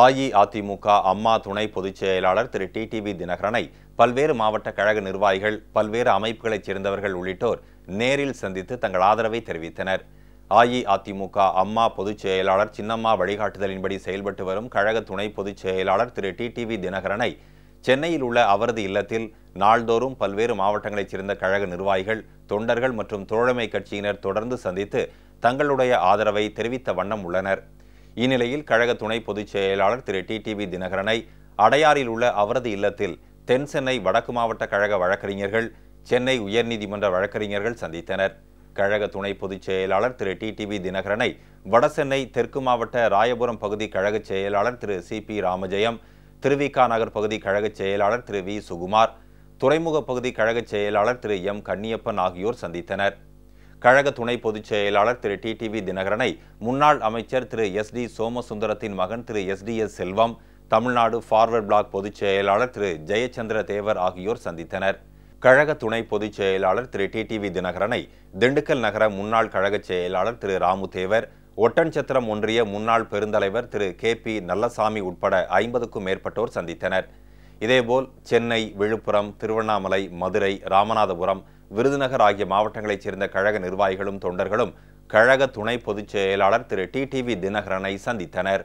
அஇஅதிமுக அம்மா துணை பொதுச் செயலாளர் திரு டிடிவி தினகரனை பல்வேறு மாவட்ட கழக நிர்வாகிகள், பல்வேறு அமைப்புகளைச் சேர்ந்தவர்கள் உள்ளிட்டோர் நேரில் சந்தித்து தங்கள் ஆதரவை தெரிவித்தனர். அஇஅதிமுக அம்மா பொதுச் செயலாளர் சின்னம்மா வழிகாட்டுதலின்படி செயல்பட்டு வரும் கழக துணை பொதுச் செயலாளர் திரு டிடிவி தினகரனை சென்னையில் உள்ள அவரது இல்லத்தில் நாள்தோறும் பல்வேறு மாவட்டங்களைச் சேர்ந்த கழக நிர்வாகிகள், தொண்டர்கள் மற்றும் தோழமை கட்சியினர் தொடர்ந்து சந்தித்து தங்களுடைய ஆதரவை தெரிவித்த வண்ணம் உள்ளனர். இந்நிலையில் கழக துணை பொதுச் செயலாளர் திரு டிடிவி தினகரனை அடையாறில் உள்ள அவரது இல்லத்தில் தென் சென்னை வடக்கு மாவட்ட கழக வழக்கறிஞர்கள், சென்னை உயர்நீதிமன்ற வழக்கறிஞர்கள் சந்தித்தனர். கழக துணை பொதுச் செயலாளர் திரு டிடிவி தினகரனை வடசென்னை தெற்கு மாவட்ட ராயபுரம் பகுதி கழக செயலாளர் திரு சிபி ராமஜெயம், திருவிக நகர் பகுதி கழக செயலாளர் திரு வி சுகுமார், துறைமுக பகுதி கழக செயலாளர் திரு எம் கன்னியப்பன் ஆகியோர் சந்தித்தனர். கழக துணை பொதுச் செயலாளர் திரு டிடிவி தினகரனை முன்னாள் அமைச்சர் திரு எஸ்.டி. சோமசுந்தரத்தின் மகன் திரு எஸ்.டி.எஸ். செல்வம், தமிழ்நாடு ஃபார்வர்ட் பிளாக் பொதுச் செயலாளர் திரு ஜெயச்சந்திர தேவர் ஆகியோர் சந்தித்தனர். கழக துணை பொதுச் செயலாளர் திரு டிடிவி தினகரனை திண்டுக்கல் நகர முன்னாள் கழக செயலாளர் திரு ராமு தேவர், ஒட்டன்சத்திரம் ஒன்றிய முன்னாள் பெருந்தலைவர் திரு கே.பி. நல்லசாமி உட்பட 50க்கும் மேற்பட்டோர் சந்தித்தனர். இதேபோல் சென்னை, விழுப்புரம், திருவண்ணாமலை, மதுரை, ராமநாதபுரம், விருதுநகர் ஆகிய மாவட்டங்களைச் சேர்ந்த கழக நிர்வாகிகளும் தொண்டர்களும் கழக துணை பொதுச் செயலாளர் திரு டிடிவி தினகரனை சந்தித்தனர்.